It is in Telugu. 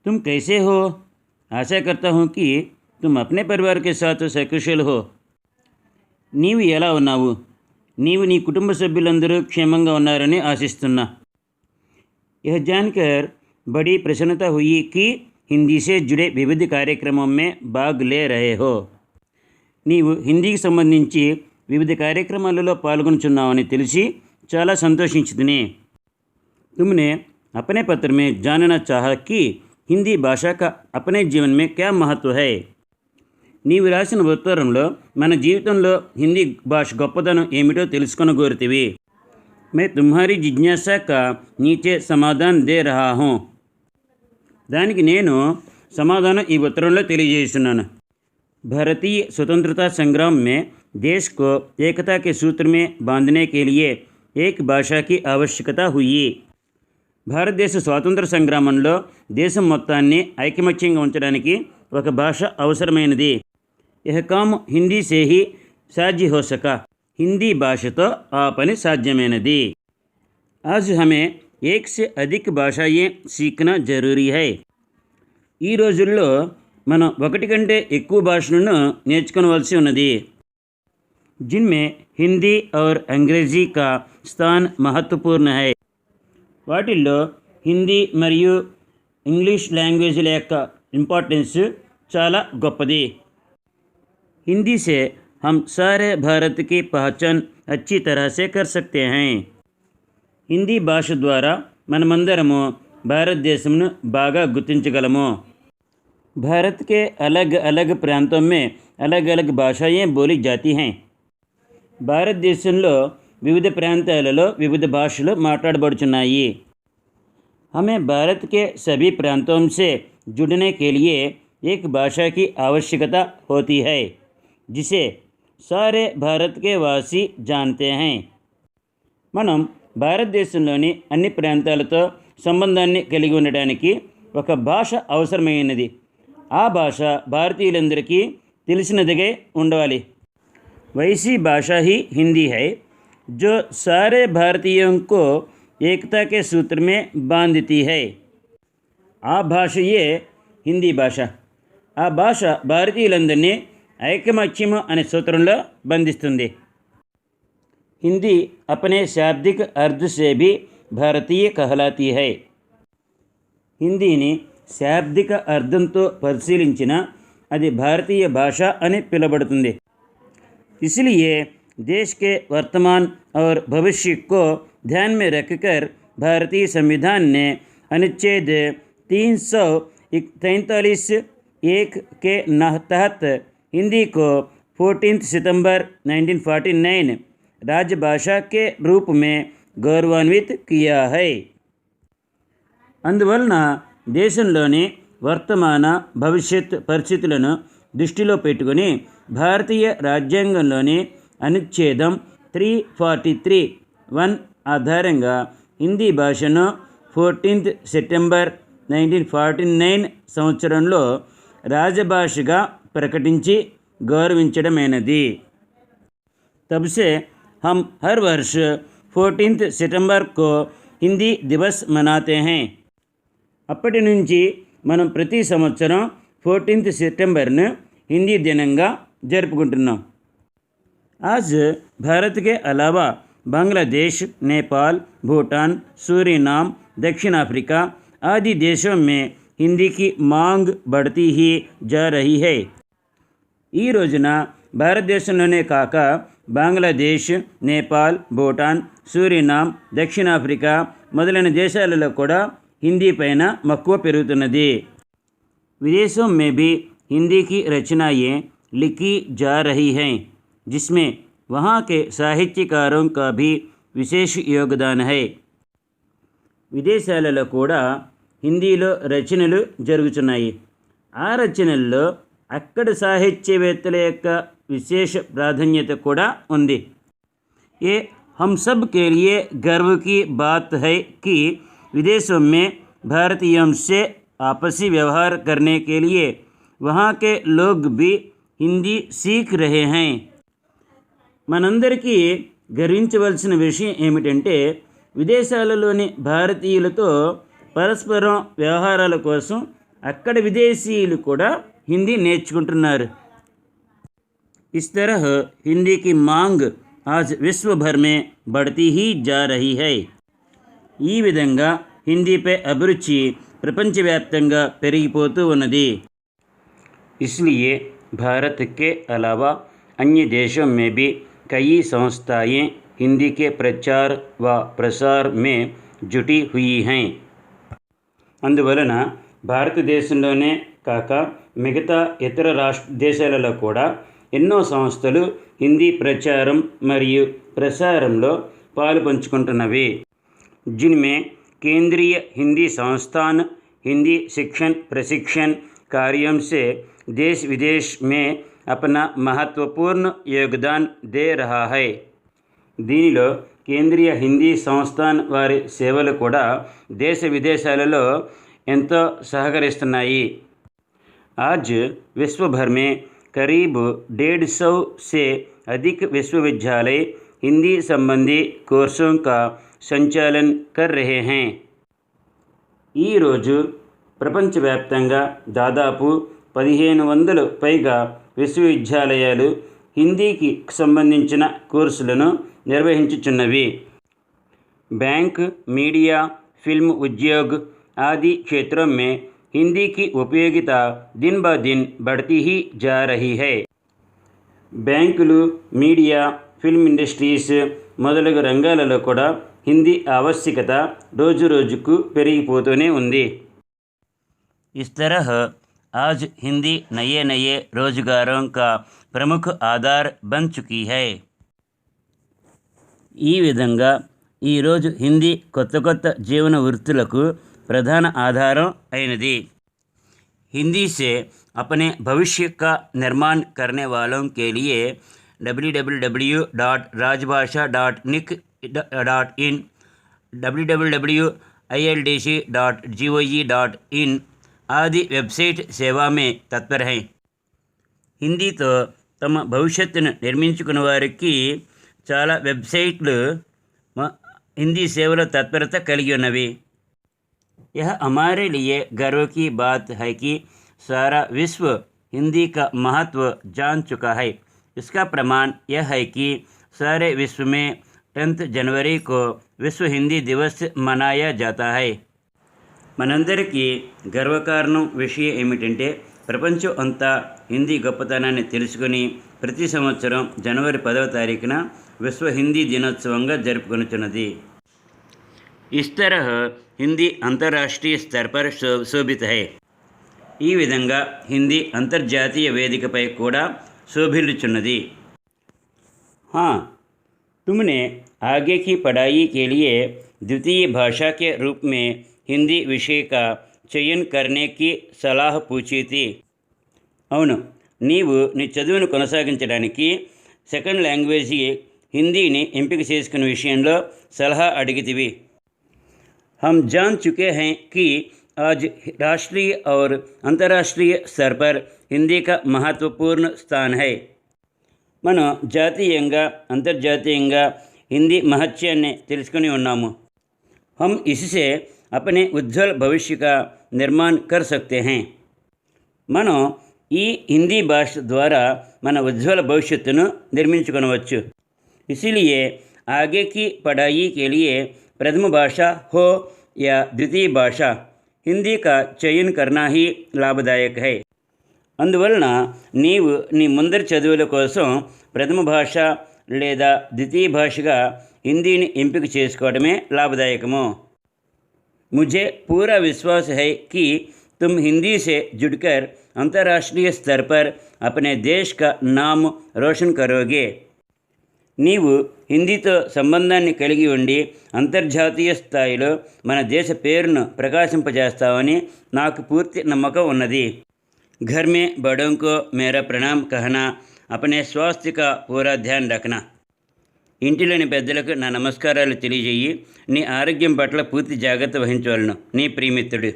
तुम कैसे हो? आशा करता हूँ कि तुम अपने परिवार के साथ सकुशल हो. నీవు ఎలా ఉన్నావు? నీవు నీ కుటుంబ సభ్యులందరూ క్షేమంగా ఉన్నారని ఆశిస్తున్నా. यह जानकर बड़ी प्रसन्नता हुई कि हिंदी से जुड़े विविध कार्यक्रमों में भाग ले रहे हो. నీవు హిందీకి సంబంధించి వివిధ కార్యక్రమాలలో పాల్గొనుచున్నావని తెలిసి చాలా సంతోషించుతుని. तुमने अपने पत्र में जानना चाहा कि हिंदी भाषा का अपने जीवन में क्या महत्व है. నీవు రాసిన ఉత్తరంలో మన జీవితంలో హిందీ భాష గొప్పదనం ఏమిటో తెలుసుకొనగోరుతివి. मैं तुम्हारी जिज्ञासा का नीचे समाधान दे रहा हूँ. దానికి నేను సమాధానం ఈ ఉత్తరంలో తెలియజేస్తున్నాను. भारतीय स्वतंत्रता संग्राम में देश को एकता के सूत्र में बांधने के लिए एक भाषा की आवश्यकता हुई. భారతదేశ స్వాతంత్ర సంగ్రామంలో దేశం మొత్తాన్ని ఐకమత్యంగా ఉంచడానికి ఒక భాష అవసరమైనది. यह काम हिंदी से ही साध्य हो सका. हिंदी भाषा तो आ पनि साध्यమైనది. आज हमें एक से अधिक भाषाएं सीखना जरूरी है. ఈ రోజుల్లో మనం ఒకటి కంటే ఎక్కువ భాషలను నేర్చుకోవలసి ఉన్నది. जिनमें हिंदी और अंग्रेजी का स्थान महत्वपूर्ण है. వాటిల్లో హిందీ మరియు ఇంగ్లీష్ లాంగ్వేజ్ల యొక్క ఇంపార్టెన్స్ చాలా గొప్పది. हिंदी से हम सारे भारत की पहचान अच्छी तरह से कर सकते हैं. హిందీ భాష ద్వారా మనమందరము భారతదేశంను బాగా గుర్తించగలము. भारत के अलग अलग प्रांतों में अलग अलग भाषाएं बोली जाती हैं. భారతదేశంలో వివిధ ప్రాంతాలలో వివిధ భాషలు మాట్లాడబడుచున్నాయి. हमें भारत के सभी प्रांतों से जुड़ने के लिए एक भाषा की आवश्यकता होती है जिसे सारे भारत के वासी जानते हैं. మనం భారతదేశంలోని అన్ని ప్రాంతాలతో సంబంధాన్ని కలిగి ఉండడానికి ఒక భాష అవసరమైనది. ఆ భాష భారతీయులందరికీ తెలిసినదిగా ఉండాలి. वैसी भाषा ही हिंदी है जो सारे भारतीयों को एकता के सूत्र में बांधती है. ఆ భాషయే హిందీ భాష. ఆ భాష భారతీయులందరినీ ఐకమత్యము అనే సూత్రంలో బంధిస్తుంది. हिंदी अपने शाब्दिक अर्थ से भी भारतीय कहलाती है. హిందీని శాబ్దిక అర్థంతో పరిశీలించిన అది భారతీయ భాష అని పిలువబడుతుంది. इसलिए देश के वर्तमान और भविष्य को ध्यान में रखकर भारतीय संविधान ने अनुच्छेद 343(1) के तहत हिंदी को 14 सितंबर 1949 राजभाषा के रूप में गौरवान्वित किया है. అందువలన దేశంలోని వర్తమాన భవిష్యత్ పరిస్థితులను దృష్టిలో పెట్టుకుని భారతీయ రాజ్యాంగంలోని అనుచ్ఛేదం 343(1) ఆధారంగా హిందీ భాషను 14 సెప్టెంబర్ 1949 సంవత్సరంలో రాజభాషగా ప్రకటించి గౌరవించడమైనది. तब से हम हर वर्ष 14 सितंबर को हिंदी दिवस मनाते हैं. అప్పటి నుంచి మనం ప్రతి సంవత్సరం 14 सितंबरను हिंदी दिनंगा జరుపుకుంటున్నాం. आज भारत के अलावा बांग्लादेश, नेपाल, भूटान, सूरीनाम, दक्षिण अफ्रीका आदि देशों में हिंदी की मांग बढ़ती ही जा रही है. ఈ రోజున భారతదేశంలోనే కాక బంగ్లాదేశ్, నేపాల్, భూటాన్, సూరినామ్, దక్షిణాఫ్రికా మొదలైన దేశాలలో కూడా హిందీ పైన మక్కువ పెరుగుతున్నది. विदेशों में भी हिंदी की रचनाएं लिखी जा रही हैं जिसमें वहाँ के साहित्यकारों का भी विशेष योगदान है. విదేశాలలో కూడా హిందీలో రచనలు జరుగుతున్నాయి. ఆ రచనల్లో అక్కడి సాహిత్యవేత్తల యొక్క విశేష ప్రాధాన్యత కూడా ఉంది. ये हम सब के लिए गर्व की बात है कि विदेशों में भारतीयों से आपसी व्यवहार करने के लिए वहाँ के लोग भी हिंदी सीख रहे हैं. మనందరికీ గర్వించవలసిన విషయం ఏమిటంటే విదేశాలలోని భారతీయులతో పరస్పరం వ్యవహారాల కోసం అక్కడ విదేశీయులు కూడా హిందీ నేర్చుకుంటున్నారు. इस तरह हिंदी की मांग आज विश्व भर में बढ़ती ही जा रही है. ఈ విధంగా హిందీపై అభిరుచి ప్రపంచవ్యాప్తంగా పెరిగిపోతూ ఉన్నది. इसलिए भारत के अलावा अन्य देशों में भी कई संस्थाएं हिंदी के प्रचार व प्रसार में जुटी हुई हैं. అందువలన భారతదేశంలోనే కాక మిగతా ఇతర దేశాలలో కూడా ఎన్నో సంస్థలు హిందీ ప్రచారం మరియు ప్రసారంలో పాలు పంచుకుంటున్నవి. जिनमें केंद्रीय हिंदी संस्थान हिंदी शिक्षण प्रशिक्षण कार्यों से देश विदेश में अपना महत्वपूर्ण योगदान दे रहा है. దీనిలో కేంద్రీయ హిందీ సంస్థాన్ వారి సేవలు కూడా దేశ విదేశాలలో ఎంతో సహకరిస్తున్నాయి. आज विश्व भर में करीब 150 से अधिक विश्वविद्यालय हिंदी संबंधी कोर्सों का సంచాలన్ కర్ రహే హై. ఈరోజు ప్రపంచవ్యాప్తంగా దాదాపు 1500 పైగా విశ్వవిద్యాలయాలు హిందీకి సంబంధించిన కోర్సులను నిర్వహించుచున్నవి. बैंक, मीडिया, फिल्म उद्योग आदि क्षेत्रों में हिंदी की उपयोगिता दिन ब दिन बढ़ती ही जा रही है. బ్యాంకులు, మీడియా, ఫిల్మ్ ఇండస్ట్రీస్ మొదలగు రంగాలలో కూడా హిందీ ఆవశ్యకత రోజు రోజుకు పెరిగిపోతూనే ఉంది. इस तरह आज हिंदी नए नए रोजगारों का प्रमुख आधार बन चुकी है. ఈ విధంగా ఈరోజు హిందీ కొత్త కొత్త జీవన వృత్తులకు ప్రధాన ఆధారం అయినది. हिंदी से अपने भविष्य का निर्माण करने वालों के लिए www.rajbhasha.nic.in, www.ildc.gov.in आदि वेबसైట్ సేవ में तत्पर हैं. హిందీతో తమ భవిష్యత్తును నిర్మించుకున్న వారికి చాలా వెబ్సైట్లు హిందీ సేవలో తత్పరత కలిగి ఉన్నవి. यह हमारे लिए गर्व की बात है कि सारा विश्व हिंदी का महत्व जान चुका है. इसका प्रमाण यह है कि सारे विश्व में 10 जनवरी को विश्व हिंदी दिवस मनाया जाता है. మనందరికీ గర్వకారణం విషయం ఏమిటంటే ప్రపంచం అంతా హిందీ గొప్పతనాన్ని తెలుసుకుని ప్రతి సంవత్సరం జనవరి 10వ తారీఖున విశ్వ హిందీ దినోత్సవంగా జరుపుకొనుచున్నది. इस तरह हिंदी अंतर्राष्ट्रीय स्तर पर शोभित है. ఈ విధంగా హిందీ అంతర్జాతీయ వేదికపై కూడా శోభిల్లుచున్నది. हाँ, तुमने आगे की पढ़ाई के लिए द्वितीय भाषा के रूप में हिंदी विषय का चयन करने की सलाह पूछी थी. అవును, నీవు నీ చదువును కొనసాగించడానికి సెకండ్ లాంగ్వేజ్ హిందీని ఎంపిక చేసుకునే విషయంలో సలహా అడిగితివి. हम जान चुके हैं कि आज राष्ट्रीय और अंतर्राष्ट्रीय स्तर पर हिंदी का महत्वपूर्ण स्थान है. మనం జాతీయంగా అంతర్జాతీయంగా హిందీ మహత్యాన్ని తెలుసుకుని ఉన్నాము. हम इससे अपने उज्ज्वल भविष्य का निर्माण कर सकते हैं. మనం ఈ హిందీ భాష ద్వారా మన ఉజ్వల భవిష్యత్తును నిర్మించుకొనవచ్చు. इसलिए आगे की पढ़ाई के लिए प्रथम भाषा हो या द्वितीय भाषा हिंदी का चयन करना ही लाभदायक है. అందువలన నీవు నీ ముందరి చదువుల కోసం ప్రథమ భాష లేదా ద్వితీయ భాషగా హిందీని ఎంపిక చేసుకోవడమే లాభదాయకము. मुझे पूरा विश्वास है कि तुम हिंदी से जुड़कर अंतर्राष्ट्रीय स्तर पर अपने देश का नाम रोशन करोगे. నీవు హిందీతో సంబంధాన్ని కలిగి ఉండి అంతర్జాతీయ స్థాయిలో మన దేశ పేరును ప్రకాశింపజేస్తావని నాకు పూర్తి నమ్మకం ఉన్నది. घर में बड़ों को मेरा प्रणाम कहना, अपने स्वास्थ्य का पूरा ध्यान रखना. ఇంటిలోని పెద్దలకు నా నమస్కారాలు తెలియజేయి. నీ ఆరోగ్యం పట్ల పూర్తి జాగ్రత్త వహించవలను. నీ ప్రియమిత్రుడు.